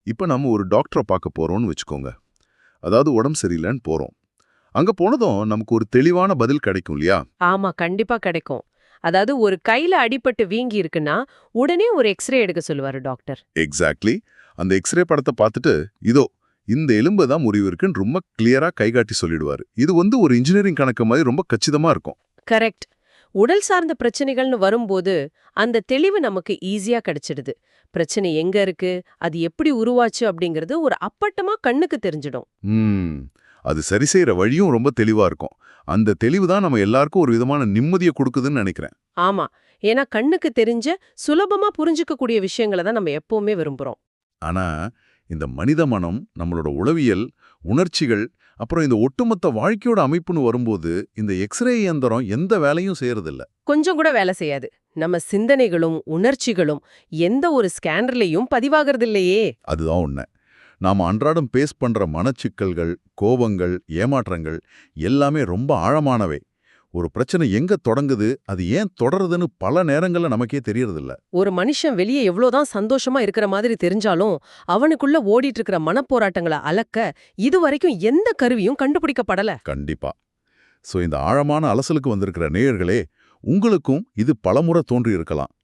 இப்ப நம்ம ஒரு டாக்டரை பார்க்க போறோம்னு வச்சுக்கோங்க. அதாவது உடம்பு சரியில்லைன்னு போறோம். அங்க போனதும் நமக்கு ஒரு தெளிவான பதில் கிடைக்கும் இல்லையா? ஆமா, கண்டிப்பா கிடைக்கும். அதாவது ஒரு கையில அடிபட்டு வீங்கி இருக்குன்னா, உடனே ஒரு எக்ஸ்ரே எடுக்க சொல்லுவாரு டாக்டர். எக்ஸாக்ட்லி. அந்த எக்ஸ்ரே படத்தை பார்த்துட்டு, இதோ இந்த எலும்பு தான் முறிவு இருக்குன்னு ரொம்ப கிளியரா கைகாட்டி சொல்லிடுவாரு. இது ஒரு இன்ஜினியரிங் கணக்கு மாதிரி ரொம்ப கச்சிதமா இருக்கும். கரெக்ட். உடல் சார்ந்த பிரச்சனைகள்னு வரும்போது, அந்த தெளிவு நமக்கு ஈஸியா கிடைச்சிடுது. பிரச்சனை எங்க இருக்கு, அது எப்படி உருவாச்சு அப்படிங்கிறது ஒரு அப்பட்டமா கண்ணுக்கு தெரிஞ்சிடும். ம். அது சரி செய்யற வழியும் ரொம்ப தெளிவா இருக்கும். அந்த தெளிவு தான் நம்ம எல்லாருக்கும் ஒரு விதமான நிம்மதியை கொடுக்குதுன்னு நினைக்கிறேன். ஆமா. ஏன்னா கண்ணுக்கு தெரிஞ்ச, சுலபமா புரிஞ்சுக்கக்கூடிய விஷயங்களை தான் நம்ம எப்பவுமே விரும்புறோம். ஆனா, இந்த மனித மனம், நம்மளோட உளவியல், உணர்ச்சிகள், அப்புறம் இந்த ஒட்டுமொத்த வாழ்க்கையோட அமைப்புன்னு வரும்போது, இந்த எக்ஸ்ரே இயந்திரம் எந்த வேலையும் செய்யறதில்ல. கொஞ்சம் கூட வேலை செய்யாது. நம்ம சிந்தனைகளும் உணர்ச்சிகளும் எந்த ஒரு ஸ்கேனர்லயும் பதிவாகிறது இல்லையே. அதுதான் உண்மை. நாம அன்றாடம் பேஸ் பண்ற மனச்சிக்கல்கள், கோபங்கள், ஏமாற்றங்கள் எல்லாமே ரொம்ப ஆழமானவை. ஒரு பிரச்சனை எங்க தொடங்குது, அது ஏன் தொடருதுன்னு பல நேரங்கள்ல நமக்கே தெரியறதில்ல. ஒரு மனுஷன் வெளியே எவ்வளவுதான் சந்தோஷமா இருக்கிற மாதிரி தெரிஞ்சாலும் அவனுக்குள்ள ஓடிட்டு இருக்கிற மனப்போராட்டங்களை அளக்க இதுவரைக்கும் எந்த கருவியும் கண்டுபிடிக்கப்படல. கண்டிப்பா. இந்த ஆழமான அலசலுக்கு வந்திருக்கிற நேயர்களே, உங்களுக்கும் இது பலமுறை தோன்றி இருக்கலாம்.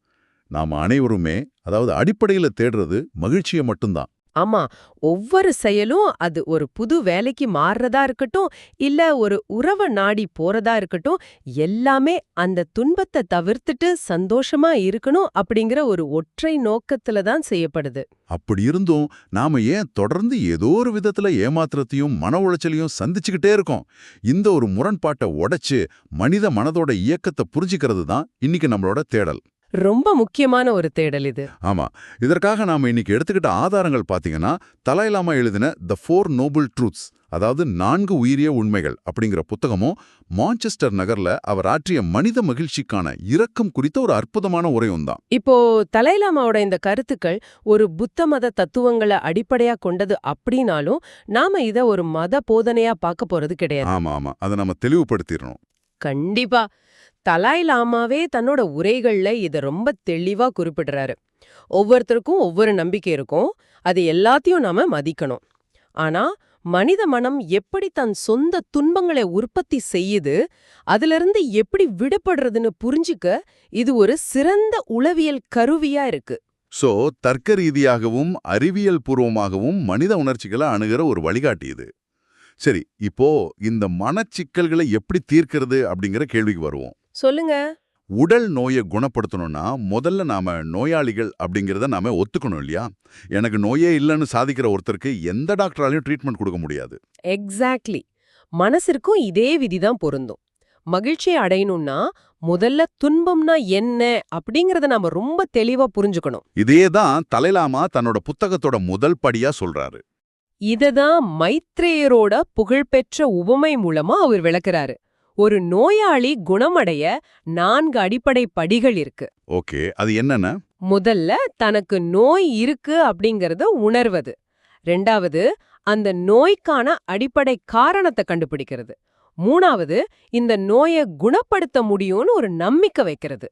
நாம அனைவருமே, அதாவது அடிப்படையில தேடுறது மகிழ்ச்சியை மட்டும்தான். ஆமா, ஒவ்வொரு செயலும் அது ஒரு புது வேலைக்கு மாறுறதா இருக்கட்டும், இல்ல ஒரு உறவ நாடி போறதா இருக்கட்டும், எல்லாமே அந்த துன்பத்தை தவிர்த்துட்டு சந்தோஷமா இருக்கணும் அப்படிங்கிற ஒரு ஒற்றை நோக்கத்துல தான் செய்யப்படுது. அப்படி இருந்தும் நாம ஏன் தொடர்ந்து ஏதோ ஒரு விதத்துல ஏமாற்றத்தையும் மன உளைச்சலையும் சந்திச்சுக்கிட்டே இருக்கோம்? இந்த ஒரு முரண்பாட்டை உடைச்சு மனித மனதோட இயக்கத்தை புரிஞ்சுக்கிறது தான் இன்னைக்கு நம்மளோட தேடல். ரொம்ப முக்கியமான ஒரு தேடல் இது. ஆமா. இதற்காக நாம இன்னைக்கு எடுத்துக்கிட்ட ஆதாரங்கள் பாத்தீங்கன்னா, தலாய் லாமா எழுதின த 4 நோபல் ட்ரூத்ஸ், அதாவது 4 உயிரிய உண்மைகள் அப்படிங்கிற புத்தகமும், மான்செஸ்டர் நகர்ல அவர் ஆற்றிய மனித மகிழ்ச்சிக்கான இரக்கம் குறித்த ஒரு அற்புதமான உரையும் தான். இப்போ தலைலாமாவோட இந்த கருத்துக்கள் ஒரு புத்த மத தத்துவங்களை அடிப்படையா கொண்டது அப்படின்னாலும் நாம இத ஒரு மத போதனையா பார்க்க போறது கிடையாது. ஆமா ஆமா, அதை நம்ம தெளிவுபடுத்திடணும். கண்டிப்பா. தலாய் லாமாவே தன்னோட உரைகள்ல இத ரொம்ப தெளிவா குறிப்பிடுறாரு. ஒவ்வொருத்தருக்கும் ஒவ்வொரு நம்பிக்கை இருக்கும், அது எல்லாத்தையும் நாம மதிக்கணும். ஆனா மனித மனம் எப்படி தன் சொந்த துன்பங்களை உற்பத்தி செய்யுது, அதிலிருந்து எப்படி விடுபடுறதுன்னு புரிஞ்சுக்க இது ஒரு சிறந்த உளவியல் கருவியா இருக்கு. தர்க்க ரீதியாகவும் அறிவியல் பூர்வமாகவும் மனித உணர்ச்சிகளை அணுகிற ஒரு வழிகாட்டி இது. சரி, இப்போ இந்த மனச்சிக்கல்களை எப்படி தீர்க்கிறது அப்படிங்கிற கேள்விக்கு வருவோம். சொல்லுங்க. உடல் நோயை குணப்படுத்தணும்னா முதல்ல நாம நோயாளிகள் அப்படிங்கிறத நாம ஒத்துக்கணும் இல்லையா? எனக்கு நோயே இல்லைன்னு சாதிக்கிற ஒருத்தருக்கு எந்த டாக்டராலையும் ட்ரீட்மெண்ட் கொடுக்க முடியாது. எக்ஸாக்ட்லி. மனசிற்கும் இதே விதிதான் பொருந்தும். மகிழ்ச்சியை அடையணும்னா முதல்ல துன்பம்னா என்ன அப்படிங்கறத நாம ரொம்ப தெளிவா புரிஞ்சுக்கணும். இதே தான் தலைலாமா தன்னோட புத்தகத்தோட முதல் படியா சொல்றாரு. இததான் மைத்ரேயரோட புகழ்பெற்ற உவமை மூலமா அவர் விளக்குறாரு. ஒரு நோயாளி குணமடைய 4 அடிப்படை படிகள் இருக்கு. ஓகே, அது என்னென்ன? முதல்ல தனக்கு நோய் இருக்கு அப்படிங்கறத உணர்வது. 2வது அந்த நோய்க்கான அடிப்படை காரணத்தை கண்டுபிடிக்கிறது. 3வது இந்த நோயை குணப்படுத்த முடியும்னு ஒரு நம்பிக்கை வைக்கிறது.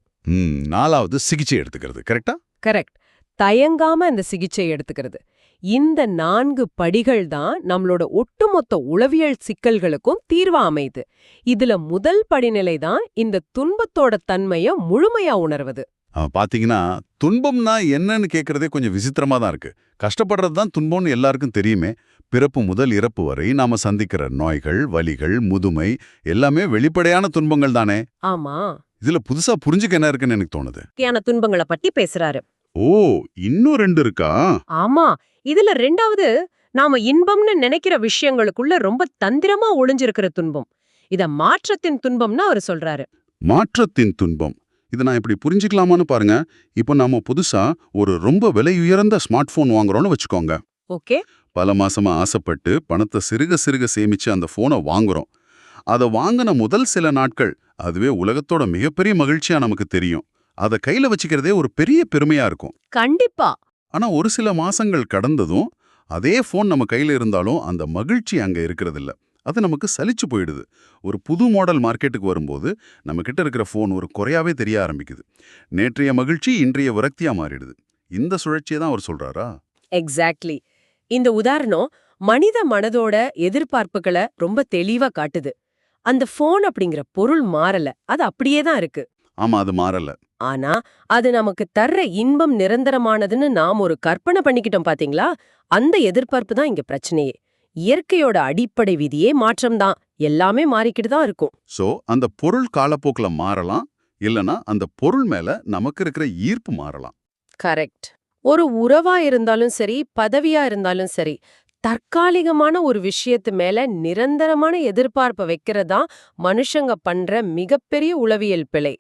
4வது சிகிச்சை எடுத்துக்கிறது. கரெக்டா? கரெக்ட். தயங்காம இந்த சிகிச்சை எடுத்துக்கிறது. இந்த 4 படிகள் தான் நம்மளோட ஒட்டுமொத்த உளவியல் சிக்கல்களுக்கும் தீர்வா அமையுது. இதுல முதல் படிநிலை தான் இந்த துன்பத்தோட தன்மைய முழுமையா உணர்வது. பாத்தீங்கன்னா, துன்பம்னா என்னன்னு கேட்கறதே கொஞ்சம் விசித்திரமா தான் இருக்கு. கஷ்டப்படுறது தான் துன்பம்னு எல்லாருக்கும் தெரியுமே. பிறப்பு முதல் இறப்பு வரை நாம சந்திக்கிற நோய்கள், வலிகள், முதுமை எல்லாமே வெளிப்படையான துன்பங்கள் தானே. ஆமா. இதுல புதுசா புரிஞ்சுக்க என்ன இருக்குன்னு எனக்கு தோணுது. துன்பங்களை பத்தி பேசுறாரு. ஓ, இன்னும் 2 இருக்கா? ஆமா. இதுல 2வது நாம இன்பம்னு நினைக்கிற விஷயங்களுக்குள்ள ரொம்ப தந்திரமா ஒளிஞ்சிருக்கிற துன்பம். இத மாற்றத்தின் துன்பம்னு அவர் சொல்றாரு. மாற்றத்தின் துன்பம். இதை நான் இப்படி புரிஞ்சுக்கலாமான்னு பாருங்க. இப்போ நாம புதுசா ஒரு ரொம்ப விலையுயர்ந்த ஸ்மார்ட் போன் வாங்குறோம்னு வச்சுக்கோங்க. ஓகே. பல மாசமா ஆசைப்பட்டு பணத்தை சிறுக சிறுக சேமிச்சு அந்த போனை வாங்குறோம். அதை வாங்கின முதல் சில நாட்கள் அதுவே உலகத்தோட மிகப்பெரிய மகிழ்ச்சியா நமக்கு தெரியும். அதை கையில வச்சுக்கிறதே ஒரு பெரிய பெருமையா இருக்கும். கண்டிப்பா. ஆனா ஒரு சில மாசங்கள் கடந்ததும் அதே போன் நம்ம கையில இருந்தாலும் அந்த மகிழ்ச்சி அங்க இருக்கிறதில்ல. அது நமக்கு சலிச்சு போயிடுது. ஒரு புது மாடல் மார்க்கெட்டுக்கு வரும்போது நம்ம கிட்ட இருக்கிற போன் ஒரு குறையாவே தெரிய ஆரம்பிக்குது. நேற்றைய மகிழ்ச்சி இன்றைய விரக்தியா மாறிடுது. இந்த சுழற்சியை தான் அவர் சொல்றாரா? எக்ஸாக்ட்லி. இந்த உதாரணம் மனித மனதோட எதிர்பார்ப்புகளை ரொம்ப தெளிவா காட்டுது. அந்த போன் அப்படிங்கிற பொருள் மாறல, அது அப்படியே தான் இருக்கு. ஆமா, அது மாறல. ஆனா அது நமக்கு தர்ற இன்பம் நிரந்தரமானதுன்னு நாம் ஒரு கற்பனை பண்ணிக்கிட்டோம் பாத்தீங்களா? அந்த எதிர்பார்ப்பு தான் இங்க பிரச்சனையே. இயற்கையோட அடிப்படை விதியே மாற்றம்தான். எல்லாமே மாறிக்கிட்டு தான் இருக்கும். சோ அந்த பொருள் காலப்போக்குல மாறலாம், இல்லனா அந்த பொருள் மேல நமக்கு இருக்கிற ஈர்ப்பு மாறலாம். கரெக்ட். ஒரு உறவா இருந்தாலும் சரி, பதவியா இருந்தாலும் சரி, தற்காலிகமான ஒரு விஷயத்து மேல நிரந்தரமான எதிர்பார்ப்பை வைக்கிறதா மனுஷங்க பண்ற மிகப்பெரிய உளவியல் பிழை.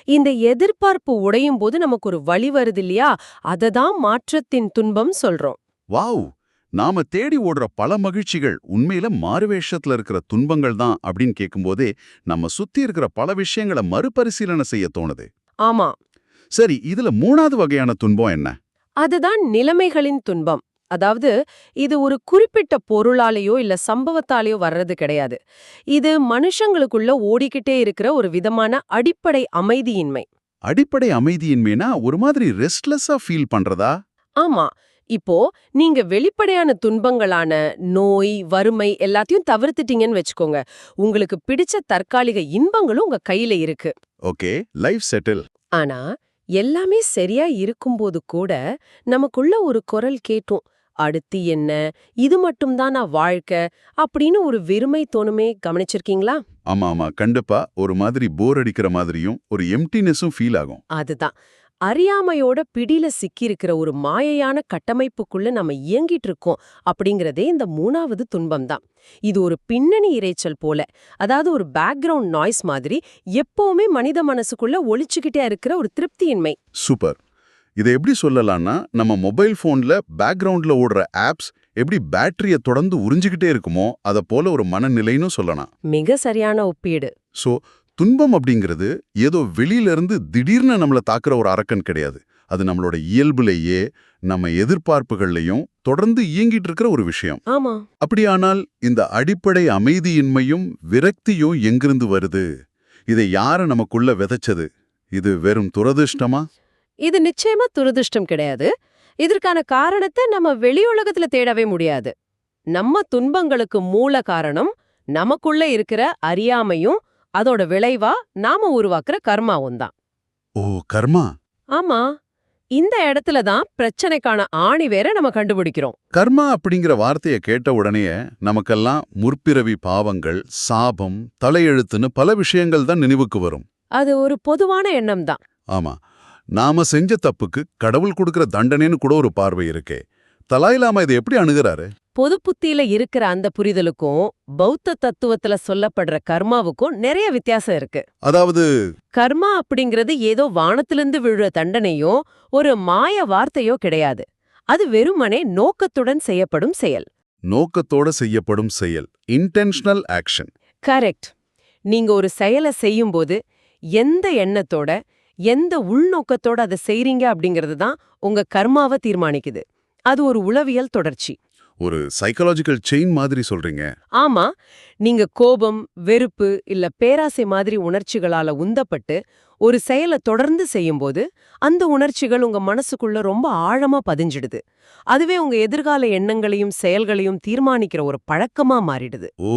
இந்த எதிர்பார்ப்பு உடையும் போது நமக்கு ஒரு வழி வருது இல்லையா? அததான் மாற்றத்தின் துன்பம் சொல்றோம். வாவ்! நாம தேடி ஓடுற பல மகிழ்ச்சிகள் உண்மையில மாறுவேஷத்துல இருக்கிற துன்பங்கள் தான் அப்படின்னு கேட்கும்போதே நம்ம சுத்தி இருக்கிற பல விஷயங்களை மறுபரிசீலனை செய்ய தோணுது. ஆமா, சரி, இதுல மூணாவது வகையான துன்பம் என்ன? அதுதான் நிலைமைகளின் துன்பம். அதாவது இது ஒரு குறிப்பிட்ட பொருளாலேயோ இல்ல சம்பவத்தாலேயோ வர்றது கிடையாது. இது மனுஷங்களுக்குள்ள ஓடிக்கிட்டே இருக்கிற ஒரு விதமான அடிப்படை அமைதியின்மை. அடிப்படை அமைதியின்மைனா ஒரு மாதிரி ரெஸ்ட்லெஸ்ஸா ஃபீல் பண்றதா? ஆமா. இப்போ நீங்க வெளிப்படையான துன்பங்களான நோய், வறுமை எல்லாத்தையும் தவிர்த்துட்டீங்கன்னு வச்சுக்கோங்க. உங்களுக்கு பிடிச்ச தற்காலிக இன்பங்களும் உங்க கையில இருக்கு. Okay, life settle. ஆனா எல்லாமே சரியா இருக்கும்போது கூட நமக்குள்ள ஒரு குரல் கேட்டும். அடுத்து என்ன? இது மட்டும்தானா வாழ்க்கை? அப்படின்னு ஒரு வெறுமை தோணுமே, கவனிச்சிருக்கீங்களா? ஆமா ஆமா, கண்டிப்பா ஒரு மாதிரி போர் அடிக்கிற மாதிரியும் ஒரு எம்டினஸும் ஃபீல் ஆகும். அதுதான். அறியாமையோட பிடியில சிக்கியிருக்கிற ஒரு மாயையான கட்டமைப்புக்குள்ள நம்ம இயங்கிட்டு இருக்கோம் அப்படிங்கறதே இந்த மூணாவது துன்பம் தான். இது ஒரு பின்னணி இரைச்சல் போல, அதாவது ஒரு பேக்ரவுண்ட் நாய்ஸ் மாதிரி எப்பவுமே மனித மனசுக்குள்ள ஒலிச்சுக்கிட்டே இருக்கிற ஒரு திருப்தியின்மை. சூப்பர். இதை எப்படி சொல்லலாம்னா, நம்ம மொபைல் ஃபோன்ல பேக்ரவுண்ட்ல ஓடுற ஆப்ஸ் எப்படி பேட்டரிய தொடர்ந்து உறிஞ்சிக்கிட்டே இருக்குமோ அத போல ஒரு மனநிலைன்னு சொல்லலாம். மிக சரியான ஒப்பீடு. சோ துன்பம் அப்படிங்கிறது ஏதோ வெளியில இருந்து திடீர்னு நம்மள தாக்குற ஒரு அரக்கன் கிடையாது. அது நம்மளோட இயல்புலேயே நம்ம எதிர்பார்ப்புகள்லையும் தொடர்ந்து இயங்கிட்டு இருக்கிற ஒரு விஷயம். ஆமா, அப்படியானால் இந்த அடிப்படை அமைதியின்மையும் விரக்தியும் எங்கிருந்து வருது? இதை யாரு நமக்குள்ள விதைச்சது? இது வெறும் துரதிர்ஷ்டமா? இது நிச்சயமா துரதிர்ஷ்டம் கிடையாது. இதற்கான காரணத்தை நம்ம வெளி உலகத்துல தேடவே முடியாது. நம்ம துன்பங்களுக்கு மூல காரணம் நமக்குள்ள இருக்கிற அறியாமையும் அதோட விளைவா நாம உருவாக்குற கர்மாவும் தான். ஓ, கர்மா. ஆமா, இந்த இடத்துல தான் பிரச்சனைக்கான ஆணி வேற நம்ம கண்டுபிடிக்கிறோம். கர்மா அப்படிங்கிற வார்த்தையை கேட்ட உடனே நமக்கெல்லாம் முற்பிறவி பாவங்கள், சாபம், தலையெழுத்துன்னு பல விஷயங்கள் தான் நினைவுக்கு வரும். அது ஒரு பொதுவான எண்ணம் தான். ஆமா, நாம செஞ்ச தப்புக்கு கடவுள் கொடுக்கிற தண்டனைன்னு கூட ஒரு பார்வை இருக்கே. தலாய் லாமா இதை எப்படி அணுகுறாரு? பொது புத்தியில இருக்கிற அந்த புரிதலுக்கும் பௌத்த தத்துவத்துல சொல்லப்படுற கர்மாவுக்கும் நிறைய வித்தியாசம் இருக்கு. அதாவது கர்மா அப்படிங்கிறது ஏதோ வானத்திலிருந்து விழுற தண்டனையோ ஒரு மாய வார்த்தையோ கிடையாது. அது வெறுமனே நோக்கத்துடன் செய்யப்படும் செயல். நோக்கத்தோட செய்யப்படும் செயல், இன்டென்ஷனல் ஆக்ஷன். கரெக்ட். நீங்க ஒரு செயலை செய்யும்போது எந்த எண்ணத்தோட எந்த உள்நோக்கத்தோட அதை செய்றீங்க அப்படிங்கிறது தான் உங்க கர்மாவை தீர்மானிக்குது. அது ஒரு உளவியல் தொடர்ச்சி. ஒரு சைக்காலஜிக்கல் செயின் மாதிரி சொல்றீங்க. ஆமா, நீங்க கோபம், வெறுப்பு இல்ல பேராசை மாதிரி உணர்ச்சிகளால உந்தப்பட்டு ஒரு செயலை தொடர்ந்து செய்யும்போது அந்த உணர்ச்சிகள் உங்க மனசுக்குள்ள ரொம்ப ஆழமா பதிஞ்சிடுது. அதுவே உங்க எதிர்கால எண்ணங்களையும் செயல்களையும் தீர்மானிக்கிற ஒரு பழக்கமா மாறிடுது. ஓ,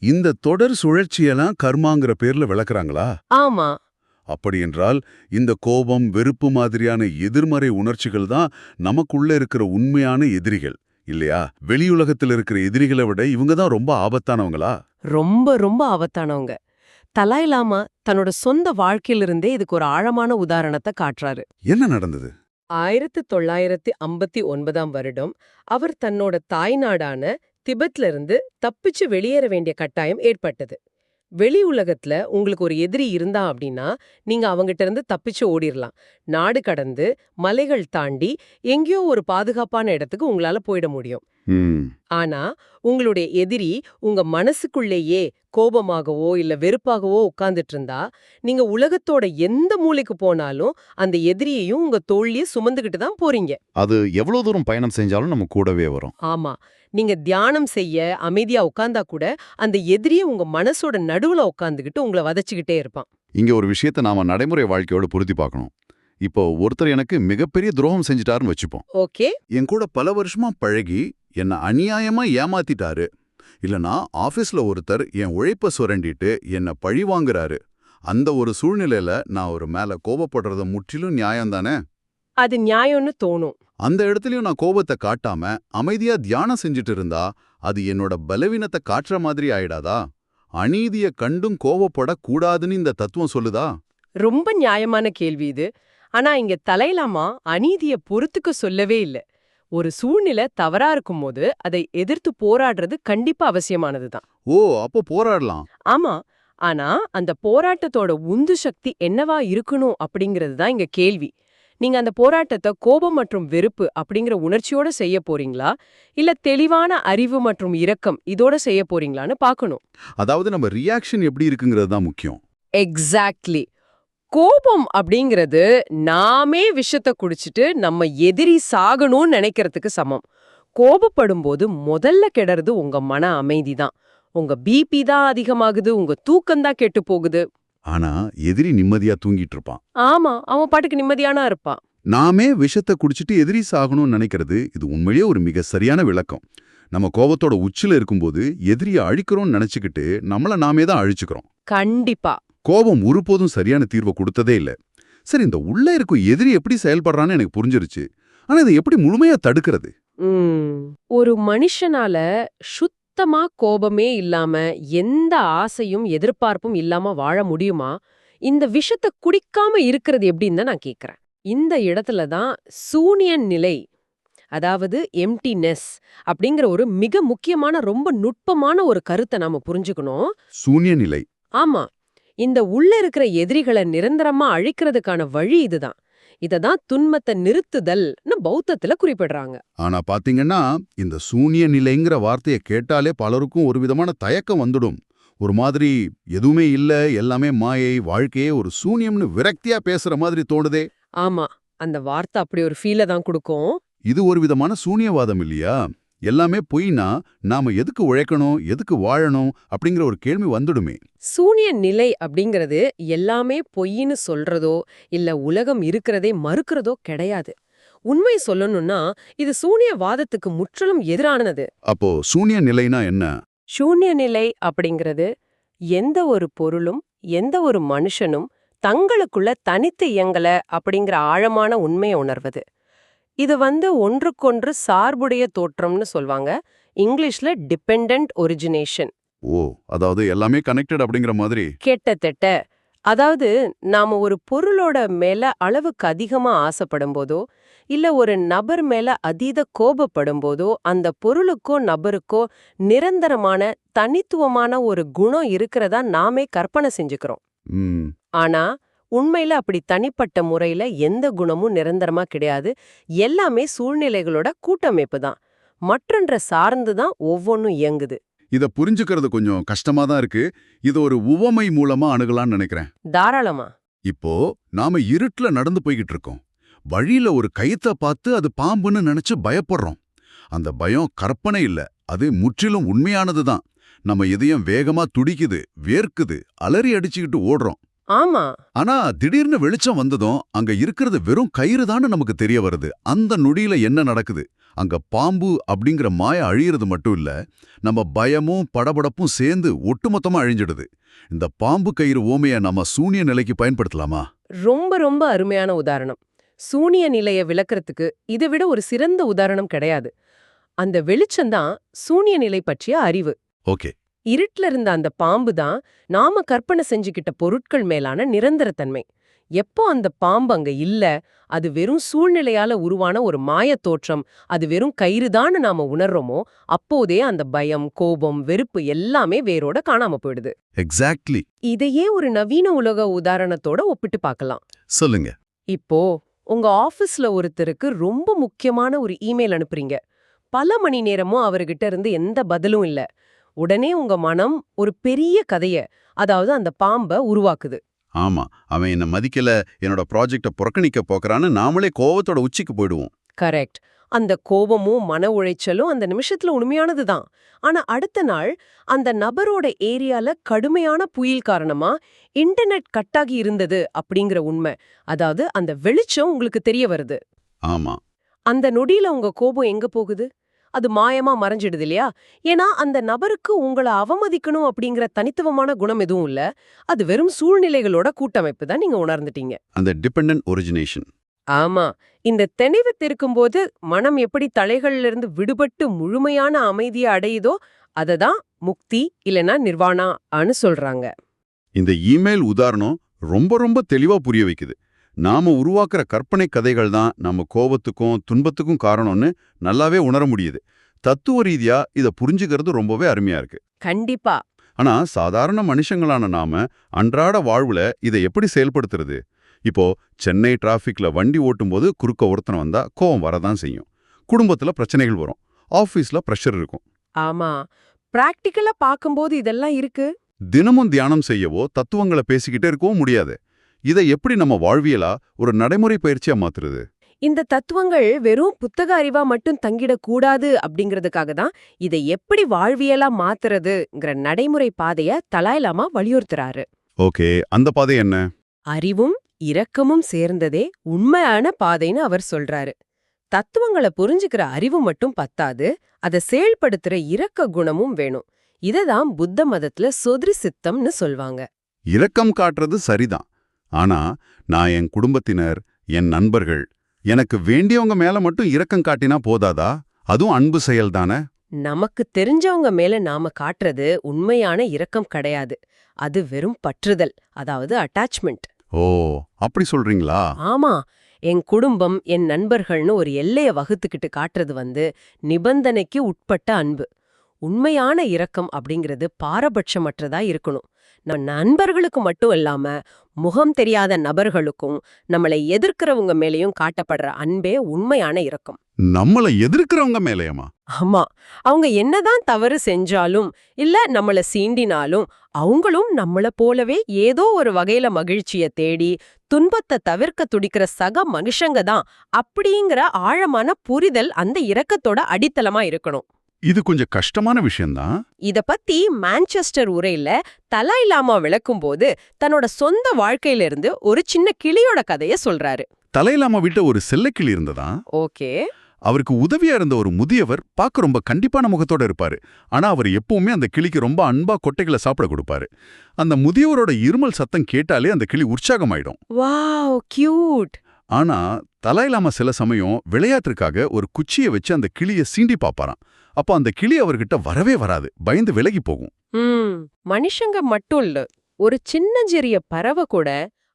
இந்த தொடர் சுழற்சியெல்லாம் கர்மாங்கிற பேர்ல விளக்குறாங்களா? ஆமா, அப்படியென்றால் இந்த கோபம், வெறுப்பு மாதிரியான எதிர்மறை உணர்ச்சிகள் தான் நமக்குள்ள இருக்கிற உண்மையான எதிரிகள் இல்லையா? வெளியுலகத்தில் இருக்கிற எதிரிகளை விட இவங்க தான் ரொம்ப ஆபத்தானவங்களா? ரொம்ப ரொம்ப ஆபத்தானவங்க. தலாய் லாமா தன்னோட சொந்த வாழ்க்கையிலிருந்தே இதுக்கு ஒரு ஆழமான உதாரணத்தை காட்டுறாரு. என்ன நடந்தது? 1959 வருடம் அவர் தன்னோட தாய்நாடான திபெத்ல இருந்து தப்பிச்சு வெளியேற வேண்டிய கட்டாயம் ஏற்பட்டது. வெளி உலகத்துல உங்களுக்கு ஒரு எதிரி இருந்தா அப்படின்னா நீங்க அவங்கிட்ட இருந்து தப்பிச்சு ஓடிரலாம். நாடு கடந்து மலைகள் தாண்டி எங்கேயோ ஒரு பாதுகாப்பான இடத்துக்கு உங்களால போயிட முடியும். ஆனா உங்களுடைய எதிரி உங்க மனசுக்குள்ளேயே கோபமாகவோ இல்ல வெறுப்பாகவோ உட்கார்ந்துட்டு இருந்தா நீங்க உலகத்தோட எந்த மூலைக்கு போனாலும் அந்த எதிரியையும் உங்க தோள்லயே சுமந்துகிட்டு தான் போறீங்க. அது எவ்வளவு தூரம் பயணம் செஞ்சாலும் நம்ம கூடவே வரும். ஆமா, நீங்க தியானம் செய்ய அமைதியா உட்கார்ந்தா கூட அந்த எதிரியே உங்க மனசோட நடுவுல உட்கார்ந்துகிட்டு உங்களை வதச்சிக்கிட்டே இருப்பான். இங்க ஒரு விஷயத்தை நாம நடைமுறை வாழ்க்கையோட பொருத்தி பார்க்கணும். இப்போ ஒருத்தர் எனக்கு மிகப்பெரிய துரோகம் செஞ்சுட்டாருன்னு வச்சுப்போம். ஓகே, என் கூட பல வருஷமா பழகி என்ன அநியாயமா ஏமாத்திட்டாரு. இல்லனா ஆபீஸ்ல ஒருத்தர் என் உழைப்ப சுரண்டிட்டு என்ன பழி வாங்குறாரு. அந்த ஒரு சூழ்நிலையில நான் ஒரு மேல கோபப்படுறது முற்றிலும் நியாயம்தானே? அது நியாயம்னு தோணும். அந்த இடத்துலயும் நான் கோபத்தை காட்டாம அமைதியா தியானம் செஞ்சுட்டு இருந்தா அது என்னோட பலவீனத்தை காட்டுற மாதிரி ஆயிடாதா? அநீதிய கண்டும் கோபப்படக் கூடாதுன்னு இந்த தத்துவம் சொல்லுதா? ரொம்ப நியாயமான கேள்வி இது. ஆனா இங்க தலைலாமா அநீதிய பொறுத்துக்க சொல்லவே இல்ல. ஒரு சூழ்நிலை தவறா இருக்கும்போது அதை எதிர்த்து போராடுறது கண்டிப்பா அவசியமானதுதான். ஓ, அப்போ போராடலாம். ஆமா. ஆனா அந்த போராட்டத்தோட உந்து சக்தி என்னவா இருக்கணும் அப்படிங்கிறது தான் இங்க கேள்வி. நீங்க அந்த போராட்டத்தை கோபம் மற்றும் வெறுப்பு அப்படிங்கிற உணர்ச்சியோட செய்ய போறீங்களா, இல்ல தெளிவான அறிவு மற்றும் இரக்கம் இதோட செய்ய போறீங்களான்னு பார்க்கணும். அதாவது நம்ம ரியாக்ஷன் எப்படி இருக்குங்கிறது தான் முக்கியம். எக்ஸாக்ட்லி. கோபம் அப்படிங்கிறது நாமே விஷத்தை குடிச்சிட்டு நம்ம எதிரி சாகணும்னு நினைக்கிறதுக்கு சமம். கோபப்படும்போது முதல்ல கெடுறது உங்க மன அமைதி தான். உங்க பிபி தான் அதிகமாகுது, உங்க தூக்கம் தான் கெட்டு போகுது. ஆனா எதிரி நிம்மதியா தூங்கிட்டு இருப்பான். ஆமா, அவன் பாட்டுக்கு நிம்மதியானா இருப்பான். நாமே விஷத்தை குடிச்சிட்டு எதிரி சாகணும்னு நினைக்கிறது இது உண்மையிலேயே ஒரு மிக சரியான விளக்கம். நம்ம கோபத்தோட உச்சில இருக்கும்போது எதிரியை அழிக்கிறோம்னு நினைச்சுக்கிட்டு நம்மள நாமே தான் அழிச்சுக்கிறோம். கண்டிப்பா. கோபம் ஒருபோதும் சரியான தீர்வை கொடுத்ததே இல்ல. சரி, இந்த உள்ள இருக்கும் எதிரி எப்படி செயல்படுறான்னு எனக்கு புரிஞ்சிருச்சு. ஆனா இதை எப்படி முழுமையா தடுக்கிறது? ஒரு மனுஷனால சுத்தமா கோபமே இல்லாம எந்த ஆசையும் எதிர்பார்ப்பும் இல்லாம வாழ முடியுமா? இந்த விஷத்தை குடிக்காம இருக்கிறது எப்படின்னு தான் நான் கேக்குறேன். இந்த இடத்துல தான் சூனியன் நிலை, அதாவது எம்டினெஸ் அப்படிங்கிற ஒரு மிக முக்கியமான ரொம்ப நுட்பமான ஒரு கருத்தை நாம புரிஞ்சுக்கணும். சூன்ய நிலை. ஆமா, இந்த உள்ள இருக்கிற எதிரிகளை நிரந்தரமா அழிக்கிறதுக்கான வழி இதுதான். இததான் துன்பத்தை நிறுத்துதல்னு பௌத்தத்துல குறிப்பிடுறாங்க. ஆனா பாத்தீங்கன்னா இந்த சூன்ய நிலைங்கிற வார்த்தையை கேட்டாலே பலருக்கும் ஒரு விதமான தயக்கம் வந்துடும். ஒரு மாதிரி எதுவுமே இல்ல, எல்லாமே மாயை, வாழ்க்கையே ஒரு சூன்யம்னு விரக்தியா பேசுற மாதிரி தோணுதே. ஆமா, அந்த வார்த்தை அப்படி ஒரு ஃபீலை தான் கொடுக்கும். இது ஒரு விதமான சூன்யவாதம் இல்லையா? எல்லாமே பொய்னா நாம எதுக்கு உழைக்கணும், எதுக்கு வாழணும் அப்படிங்கிற ஒரு கேள்வி வந்துடுமே. சூனிய நிலை அப்படிங்கிறது எல்லாமே பொய்ன்னு சொல்றதோ இல்ல உலகம் இருக்கிறதே மறுக்கிறதோ கிடையாது. உண்மை சொல்லணும்னா இது சூனியவாதத்துக்கு முற்றிலும் எதிரானது. அப்போ சூன்ய நிலைனா என்ன? சூன்ய நிலை அப்படிங்கிறது எந்த ஒரு பொருளும் எந்த ஒரு மனுஷனும் தங்களுக்குள்ள தனித்து இயங்கல அப்படிங்கிற ஆழமான உண்மையை உணர்வது. இது ஒன்றுக்கொன்று சார்புடைய தோற்றம்னு சொல்வாங்க. இங்கிலீஷ்ல டிபெண்டன்ட் ஒரிஜினேஷன். ஓ, அதாவது எல்லாமே கனெக்டட் அப்படிங்கிற மாதிரி. கிட்டத்தட்ட. அதாவது நாம ஒரு பொருளோட மேல அளவுக்கு அதிகமா ஆசைப்படும் போதோ இல்ல ஒரு நபர் மேல அதீத கோபப்படும் போதோ அந்த பொருளுக்கோ நபருக்கோ நிரந்தரமான தனித்துவமான ஒரு குணம் இருக்கிறதா நாமே கற்பனை செஞ்சுக்கிறோம். ம். ஆனா உண்மையில அப்படி தனிப்பட்ட முறையில எந்த குணமும் நிரந்தரமா கிடையாது. எல்லாமே சூழ்நிலைகளோட கூட்டமைப்பு தான். மற்றொன்றை சார்ந்து தான் ஒவ்வொன்றும் இயங்குது. இத புரிஞ்சுக்கிறது கொஞ்சம் கஷ்டமா தான் இருக்கு. இது ஒரு உவமை மூலமா அணுகலாம்னு நினைக்கிறேன். தாராளமா. இப்போ நாம இருட்டுல நடந்து போய்கிட்டு இருக்கோம். வழியில ஒரு கயித்தை பார்த்து அது பாம்புன்னு நினைச்சு பயப்படுறோம். அந்த பயம் கற்பனை இல்ல, அது முற்றிலும் உண்மையானது தான். நம்ம இதயம் வேகமா துடிக்குது, வேர்க்குது, அலறி அடிச்சுக்கிட்டு ஓடுறோம். ஆமா. ஆனா திடீர்னு வெளிச்சம் வந்ததும் அங்க இருக்கிறது வெறும் கயிறு தான் நமக்கு தெரிய வருது. அந்த நொடியில என்ன நடக்குது? அங்க பாம்பு அப்படிங்கிற மாய அழியிறது மட்டும் இல்ல, நம்ம பயமும் படபடப்பும் சேர்ந்து ஒட்டுமொத்தமா அழிஞ்சிடுது. இந்த பாம்பு கயிறு ஓமைய நம்ம சூனிய நிலைக்கு பயன்படுத்தலாமா? ரொம்ப ரொம்ப அருமையான உதாரணம். சூனிய நிலைய விளக்கறதுக்கு இதை விட ஒரு சிறந்த உதாரணம் கிடையாது. அந்த வெளிச்சம்தான் சூனிய நிலை பற்றிய அறிவு. ஓகே. இருட்டுல இருந்த அந்த பாம்பு தான் நாம கற்பனை செஞ்சுக்கிட்ட பொருட்கள் மேலான நிரந்தரத்தன்மை. எப்போ அந்த பாம்பு அங்க இல்ல, அது வெறும் சூழ்நிலையால உருவான ஒரு மாயத் தோற்றம், அது வெறும் கயிறுதான்னு நாம உணர்றோமோ அப்போதே அந்த பயம், கோபம், வெறுப்பு எல்லாமே வேரோட காணாம போயிடுது. எக்ஸாக்ட்லி. இதையே ஒரு நவீன உலக உதாரணத்தோட ஒப்பிட்டு பார்க்கலாம். சொல்லுங்க. இப்போ உங்க ஆபீஸ்ல ஒருத்தருக்கு ரொம்ப முக்கியமான ஒரு இமெயில் அனுப்புறீங்க. பல மணி நேரமும் அவர்கிட்ட இருந்து எந்த பதிலும் இல்ல. உடனே உங்க மனம் ஒரு பெரிய கதைய, அதாவது அந்த பாம்ப உருவாக்குது. ஆமா, அவன் என்ன மதிக்கல, என்னோட ப்ராஜெக்ட புறக்கணிக்க போக்கறான்னு நாமளே கோவத்தோட உச்சிக்கு போயிடுவோம். கரெக்ட். அந்த கோபமும் மன உளைச்சலும் அந்த நிமிஷத்துல உண்மையானது தான். ஆனா அடுத்த நாள் அந்த நபரோட ஏரியால கடுமையான புயல் காரணமா இன்டர்நெட் கட்டாகி இருந்தது அப்படிங்கிற உண்மை, அதாவது அந்த வெளிச்சம் உங்களுக்கு தெரிய வருது. ஆமா. அந்த நொடியில உங்க கோபம் எங்க போகுது? அது மாயமா மறைஞ்சிடுது இல்லையா? ஏன்னா அந்த நபருக்கு உங்கள அவமதிக்கணும் அப்படிங்கிற தனித்துவமான குணம் எதுவும் இல்ல. அது வெறும் சூழ்நிலைகளோட கூட்டமைப்பு தான் நீங்க உணர்ந்துட்டீங்க. அந்த டிபெண்டன்ட் ஒரிஜினேஷன். ஆமா. இந்த தெளிவு இருக்கும்போது மனம் எப்படி தளைகள்ல இருந்து விடுபட்டு முழுமையான அமைதியை அடையுதோ அததான் முக்தி இல்லனா நிர்வாணான்னு சொல்றாங்க. இந்த இமெயில் உதாரணம் ரொம்ப ரொம்ப தெளிவா புரிய வைக்குது. நாம உருவாக்குற கற்பனை கதைகள் தான் நம்ம கோபத்துக்கும் துன்பத்துக்கும் காரணம்னு நல்லாவே உணர முடியுது. தத்துவ ரீதியா இத புரிஞ்சுக்கிறது ரொம்பவே அருமையா இருக்கு. கண்டிப்பா. ஆனா சாதாரண மனுஷங்களான நாம அன்றாட வாழ்வுல இதை எப்படி செயல்படுத்துறது? இப்போ சென்னை டிராஃபிக்ல வண்டி ஓட்டும்போது குறுக்க ஒருத்தன் வந்தா கோவம் வரதான் செய்யும். குடும்பத்துல பிரச்சனைகள் வரும். ஆபீஸ்ல பிரஷர் இருக்கும். ஆமா. பிராக்டிக்கலா பாக்கும்போது இதெல்லாம் இருக்கு. தினமும் தியானம் செய்யவோ தத்துவங்களை பேசிக்கிட்டே இருக்கவும் முடியாது. இதை எப்படி நம்ம வாழ்வியலா ஒரு நடைமுறை பயிற்சியா மாத்துறது? இந்த தத்துவங்கள் வெறும் புத்தக அறிவா மட்டும் தங்கிடக்கூடாது அப்படிங்கிறதுக்காக தான் இதை எப்படி வாழ்வியலா மாத்துறதுங்கிற நடைமுறை பாதைய தலாய் லாமா வலியுறுத்துறாரு. ஓகே, அந்த பாதை என்ன? அறிவும் இரக்கமும் சேர்ந்ததே உண்மையான பாதைன்னு அவர் சொல்றாரு. தத்துவங்களை புரிஞ்சுக்கிற அறிவு மட்டும் பத்தாது, அதை செயல்படுத்துற இரக்க குணமும் வேணும். இததான் புத்த மதத்துல சொத்ரி சித்தம்னு சொல்வாங்க. இரக்கம் காட்டுறது சரிதான். ஆனா நான் என் குடும்பத்தினர், என் நண்பர்கள், எனக்கு வேண்டியவங்க மேல மட்டும் இரக்கம் காட்டினா போதாதா? அதுவும் அன்பு செயல்தானே? நமக்கு தெரிஞ்சவங்க மேல நாம காட்டுறது உண்மையான இரக்கம் கிடையாது. அது வெறும் பற்றுதல், அதாவது அட்டாச்மெண்ட். ஓ, அப்படி சொல்றீங்களா? ஆமா. என் குடும்பம், என் நண்பர்கள்னு ஒரு எல்லைய வகுத்துக்கிட்டு காட்டுறது நிபந்தனைக்கு உட்பட்ட அன்பு. உண்மையான இரக்கம் அப்படிங்கிறது பாரபட்சமற்றதா இருக்கணும். நம்ம நண்பர்களுக்கு மட்டும் இல்லாம முகம் தெரியாத நபர்களுக்கும் நம்மளை எதிர்க்கிறவங்க மேலேயும் காட்டப்படுற அன்பே உண்மையான இரக்கம். நம்மள எதிர்க்கிறவங்க மேலயமா? ஆமா. அவங்க என்னதான் தவறு செஞ்சாலும் இல்ல நம்மள சீண்டினாலும் அவங்களும் நம்மள போலவே ஏதோ ஒரு வகையில மகிழ்ச்சிய தேடி துன்பத்தை தவிர்க்க துடிக்கிற சக மனுஷங்க தான் அப்படிங்கிற ஆழமான புரிதல் அந்த இரக்கத்தோட அடித்தளமா இருக்கணும். இது கொஞ்சம் கஷ்டமான விஷயம்தான். இத பத்தி மான்செஸ்டர் உரையில தலாய் லாமா விளக்கும்போது தன்னோட சொந்த வாழ்க்கையிலிருந்து ஒரு சின்ன கிளியோட கதைய சொல்றாரு. தலையிலாம விட்ட ஒரு செல்லக்கிளி இருந்ததா? ஓகே. அவருக்கு உதவியா இருந்த ஒரு முதியவர் பார்க்க ரொம்ப கண்டிப்பான முகத்தோட இருப்பாரு. ஆனா அவர் எப்பவுமே அந்த கிளிக்கு ரொம்ப அன்பா கொட்டைகளை சாப்பிட கொடுப்பாரு. அந்த முதியவரோட இருமல் சத்தம் கேட்டாலே அந்த கிளி உற்சாகமாயிடும். Wow, cute. ஆனா தலையிலாம சில சமயம் விளையாட்டுக்காக ஒரு குச்சியை வச்சு அந்த கிளியை சீண்டி பாப்பாராம். அப்போ அந்த கிளி அவர்கிட்ட வரவே வராது, பயந்து விலகி போகும். மனுஷங்க மட்டும் இல்ல, ஒரு சின்னஞ்சிறிய பறவை கூட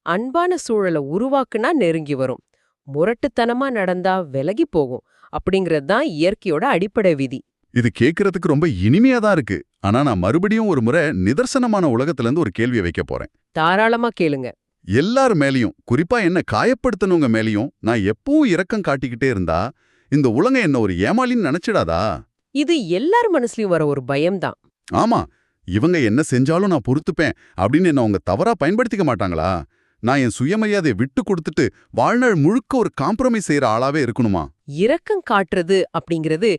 அன்பான சூழலை உருவாக்குனா நெருங்கி வரும். முரட்டுத்தனமா நடந்தா விலகி போகும். அப்படிங்கிறது தான் இயற்கையோட அடிப்படை விதி. இது கேட்கறதுக்கு ரொம்ப இனிமையா தான் இருக்கு. ஆனா நான் மறுபடியும் ஒரு முறை நிதர்சனமான உலகத்துல இருந்து ஒரு கேள்வியை வைக்க போறேன். தாராளமா கேளுங்க. எல்லார் மேலயும், குறிப்பா என்ன காயப்படுத்தினவங்க மேலயும் நான் எப்பவும் இரக்கம் காட்டிக்கிட்டே இருந்தா இந்த உலகம் என்ன ஒரு ஏமாளின்னு நினைச்சிடாதா? இது எல்லார் மனசுலயும் வர ஒரு பயம்தான். ஆமா, இவங்க என்ன செஞ்சாலும் நான் பொறுத்துப்பேன் அப்படின்னு என்ன அவங்க தவறா பயன்படுத்திக்க மாட்டாங்களா? நான் என் சுயமரியாதையை விட்டு கொடுத்துட்டு வாழ்நாள் முழுக்க ஒரு காம்ப்ரமைஸ் செய்யற ஆளாவே இருக்கணுமா? இரக்கம் காட்டுறது அப்படிங்கிறது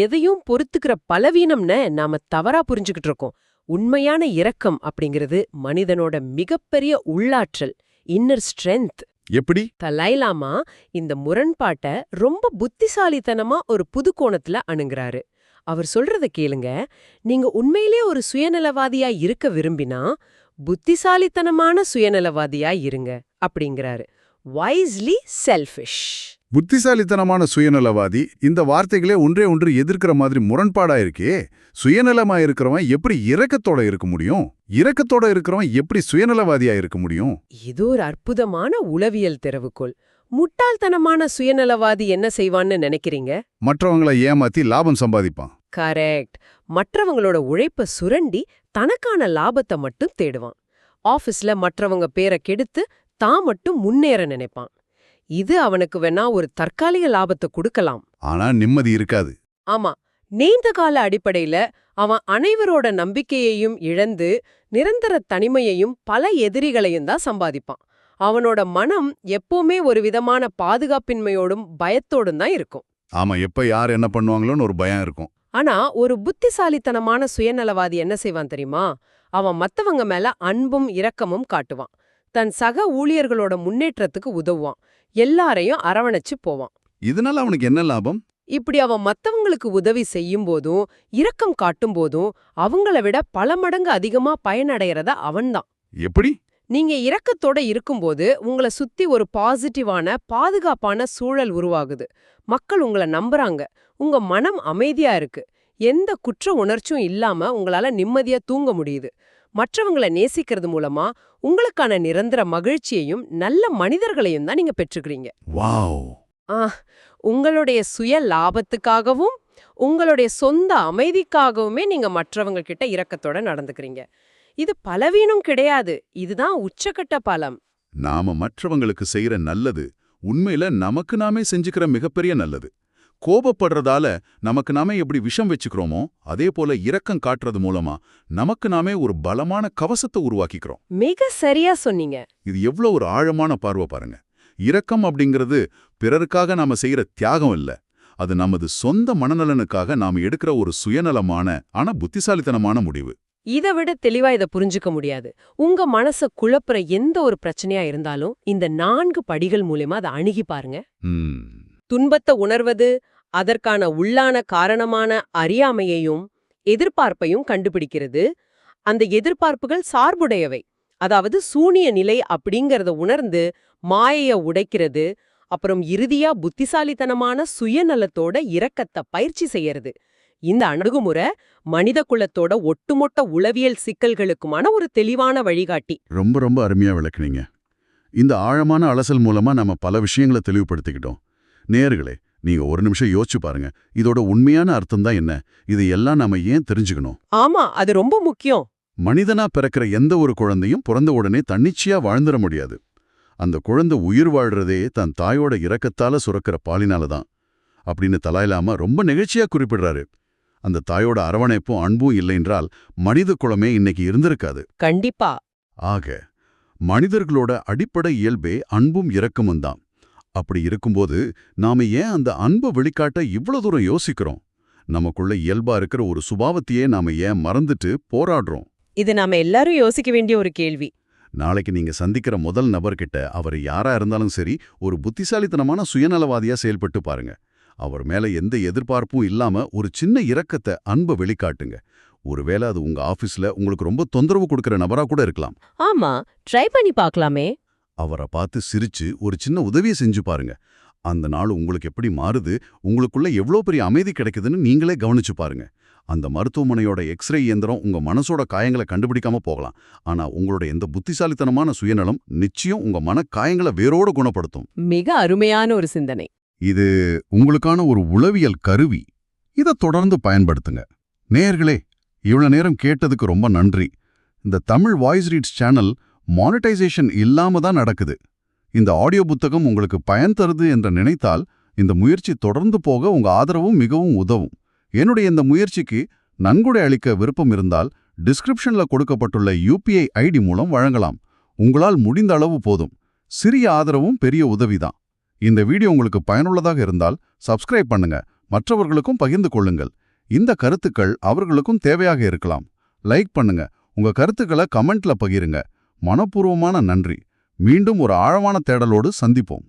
எதையும் பொறுத்துக்கிற பலவீனம்னு நாம தவறா புரிஞ்சுக்கிட்டு இருக்கோம். உண்மையான இரக்கம் அப்படிங்கிறது மனிதனோட மிகப்பெரிய உள்ளாற்றல், இன்னர் ஸ்ட்ரென்த். எப்படி? தலாய் லாமா இந்த முரண்பாட்ட ரொம்ப புத்திசாலித்தனமா ஒரு புது கோணத்துல அணுகுறாரு. அவர் சொல்றத கேளுங்க. நீங்க உண்மையிலே ஒரு சுயநலவாதியா இருக்க விரும்பினா புத்திசாலித்தனமான சுயநலவாதியா இருங்க அப்படிங்கிறாரு. Wisely selfish. புத்திசாலித்தனமான சுயநலவாதி, இந்த வார்த்தைகளே ஒன்றே ஒன்று எதிர்க்கிற மாதிரி முரண்பாடா இருக்கே. சுயநலமா இருக்கிறவன் எப்படி இரக்கத்தோட இருக்க முடியும்? இரக்கத்தோட இருக்கிறவன் எப்படி சுயநலவாதியா இருக்க முடியும்? இது ஒரு அற்புதமான உளவியல் திறவுகோல். முட்டாள்தனமான சுயநலவாதி என்ன செய்வான்னு நினைக்கிறீங்க? மற்றவங்களை ஏமாத்தி லாபம் சம்பாதிப்பான். கரெக்ட். மற்றவங்களோட உழைப்ப சுரண்டி தனக்கான லாபத்தை மட்டும் தேடுவான். ஆபீஸ்ல மற்றவங்க பேரை கெடுத்து தான் மட்டும் முன்னேற நினைப்பான். இது அவனுக்கு வேணா ஒரு தற்காலிக லாபத்தை கொடுக்கலாம். ஆனா நிம்மதி இருக்காது. ஆமா, நீண்ட கால அடிப்படையில அவன் அனைவரோட நம்பிக்கையையும் இழந்து நிரந்தர தனிமையையும் பல எதிரிகளையும் தான் சம்பாதிப்பான். அவனோட மனம் எப்பவுமே ஒரு விதமான பாதுகாப்பின்மையோடும் பயத்தோடும் தான் இருக்கும். ஆமா, எப்ப யார் என்ன பண்ணுவாங்களோன்னு ஒரு பயம் இருக்கும். ஆனா ஒரு புத்திசாலித்தனமான சுயநலவாதி என்ன செய்வான் தெரியுமா? அவன் மத்தவங்க மேல அன்பும் இரக்கமும் காட்டுவான். தன் சக ஊழியர்களோட முன்னேற்றத்துக்கு உதவுவான். எல்லாரையும் அரவணைச்சு போவான். இதனால அவனுக்கு என்ன லாபம்? இப்படி அவன் மத்தவங்களுக்கு உதவி செய்யும் போதும் இரக்கம் காட்டும் போதும் அவங்கள விட பல மடங்கு அதிகமா பயனடைறத அவன்தான். எப்படி? நீங்க இரக்கத்தோட இருக்கும்போது உங்கள சுத்தி ஒரு பாசிட்டிவான பாதுகாப்பான சூழல் உருவாகுது. மக்கள் உங்கள நம்புறாங்க. உங்க மனம் அமைதியா இருக்கு. எந்த குற்ற உணர்ச்சியும் இல்லாம உங்களால நிம்மதியா தூங்க முடியுது. மற்றவங்கள நேசிக்கிறது மூலமா உங்களுக்கான நிரந்தர மகிழ்ச்சியையும் நல்ல மனிதர்களையும் தான் நீங்க பெற்றுக்கிறீங்க. வாவ்! உங்களுடைய சுய லாபத்துக்காகவும் உங்களுடைய சொந்த அமைதிக்காகவுமே நீங்க மற்றவங்க கிட்ட இரக்கத்தோட நடந்துக்கிறீங்க. இது பலவீனம் கிடையாது. இதுதான் உச்சக்கட்ட பலம். நாம மற்றவங்களுக்கு செய்யற நல்லது உண்மையில நமக்கு நாமே செஞ்சுக்கிற மிகப்பெரிய நல்லது. கோபப்படுறதால நமக்கு நாமே எப்படி விஷம் வச்சுக்கிறோமோ அதே போல இரக்கம் காட்டுறது மூலமா நமக்கு நாமே ஒரு பலமான கவசத்தை உருவாக்கிக்கிறோம். மிக சரியா சொன்னீங்க. இது எவ்வளவு ஒரு ஆழமான பார்வை பாருங்க. இரக்கம் அப்படிங்கிறது பிறருக்காக நாம செய்யற தியாகம் இல்ல. அது நமது சொந்த மனநலனுக்காக நாம எடுக்கிற ஒரு சுயநலமான ஆனா புத்திசாலித்தனமான முடிவு. இதை விட தெளிவா இதை புரிஞ்சுக்க முடியாது. உங்க மனச குழப்புற எந்த ஒரு பிரச்சனையா இருந்தாலும் இந்த 4 படிகள் மூலமா அதை அணுகி பாருங்க. துன்பத்தை உணர்வது, அதற்கான உள்ளான காரணமான அறியாமையையும் எதிர்பார்ப்பையும் கண்டுபிடிக்கிறது. அந்த எதிர்பார்ப்புகள் சார்புடையவை, அதாவது சூனிய நிலை அப்படிங்கறத உணர்ந்து மாயைய உடைக்கிறது. அப்புறம் இறுதியா புத்திசாலித்தனமான சுயநலத்தோட இரக்கத்தை பயிற்சி செய்யறது. இந்த அணுகுமுறை மனித குலத்தோட ஒட்டுமொத்த உளவியல் சிக்கல்களுக்குமான ஒரு தெளிவான வழிகாட்டி. ரொம்ப ரொம்ப அருமையா விளக்குனீங்க. இந்த ஆழமான அலசல் மூலமா நம்ம பல விஷயங்களை தெளிவுபடுத்திக்கிட்டோம். நேயர்களே, நீங்க ஒரு நிமிஷம் யோசிச்சு பாருங்க. இதோட உண்மையான அர்த்தம் தான் என்ன? இது எல்லாம் நாம ஏன் தெரிஞ்சுக்கணும்? ஆமா, அது ரொம்ப முக்கியம். மனிதனா பிறக்கிற எந்த ஒரு குழந்தையும் பிறந்த உடனே தன்னிச்சையா வாழ்ந்துட முடியாது. அந்த குழந்தை உயிர் வாழ்றதே தன் தாயோட இரக்கத்தால சுரக்கிற பாலினால தான் அப்படின்னு தலாய் லாமா ரொம்ப நெகிழ்ச்சியா குறிப்பிடுறாரு. அந்த தாயோட அரவணைப்பும் அன்பும் இல்லைன்றால் மனித குலமே இன்னைக்கு இருந்திருக்காது. கண்டிப்பா. ஆக மனிதர்களோட அடிப்படை இயல்பே அன்பும் இரக்கமும் தான். அப்படி இருக்கும்போது நாம ஏன் அந்த அன்பை வெளிக்காட்ட இவ்வளவு தூரம் யோசிக்கிறோம்? நமக்குள்ள இயல்பா இருக்கிற ஒரு சுபாவத்தையே நாம ஏன் மறந்துட்டு போராடுறோம்? இது நாம எல்லாரும் யோசிக்க வேண்டிய ஒரு கேள்வி. நாளைக்கு நீங்க சந்திக்கிற முதல் நபர்கிட்ட அவர் யாரா இருந்தாலும் சரி, ஒரு புத்திசாலித்தனமான சுயநலவாதியா செயல்பட்டு பாருங்க. அவர் மேல எந்த எதிர்பார்ப்பும் இல்லாம ஒரு சின்ன இரக்கத்தை, அன்பை வெளிக்காட்டுங்க. ஒருவேளை அது உங்க ஆபீஸ்ல உங்களுக்கு ரொம்ப தொந்தரவு கொடுக்கிற நபரா கூட இருக்கலாம். ஆமா, ட்ரை பண்ணி பார்க்கலாமே. அவரை பார்த்து சிரிச்சு ஒரு சின்ன உதவியை செஞ்சு பாருங்க. அந்த நாள் உங்களுக்கு எப்படி மாறுது, உங்களுக்குள்ள எவ்வளோ பெரிய அமைதி கிடைக்குதுன்னு நீங்களே கவனிச்சு பாருங்க. அந்த மருத்துவமனையோட எக்ஸ்ரே இயந்திரம் உங்க மனசோட காயங்களை கண்டுபிடிக்காம போகலாம். ஆனா உங்களோட எந்த புத்திசாலித்தனமான சுயநலம் நிச்சயம் உங்க மன காயங்களை வேரோட குணப்படுத்தும். மிக அருமையான ஒரு சிந்தனை. இது உங்களுக்கான ஒரு உளவியல் கருவி. இதை தொடர்ந்து பயன்படுத்துங்க. நேயர்களே, இவ்வளவு நேரம் கேட்டதுக்கு ரொம்ப நன்றி. இந்த Tamil voice reads channel monetisation இல்லாம தான் நடக்குது. இந்த ஆடியோ புத்தகம் உங்களுக்கு பயன் தருது என்று நினைத்தால் இந்த முயற்சி தொடர்ந்து போக உங்க ஆதரவும் மிகவும் உதவும். என்னுடைய இந்த முயற்சிக்கு நன்கொடை அளிக்க விருப்பம் இருந்தால் டிஸ்கிரிப்ஷன்ல கொடுக்கப்பட்டுள்ள UPI ID மூலம் வழங்கலாம். உங்களால் முடிந்த அளவு போதும். சிறிய ஆதரவும் பெரிய உதவிதான். இந்த வீடியோ உங்களுக்கு பயனுள்ளதாக இருந்தால் சப்ஸ்கிரைப் பண்ணுங்க, மற்றவர்களுக்கும் பகிர்ந்து கொள்ளுங்கள். இந்த கருத்துக்கள் அவர்களுக்கும் தேவையாக இருக்கலாம். லைக் பண்ணுங்க, உங்க கருத்துக்களை கமெண்ட்ல பகிருங்க. மனப்பூர்வமான நன்றி. மீண்டும் ஒரு ஆழமான தேடலோடு சந்திப்போம்.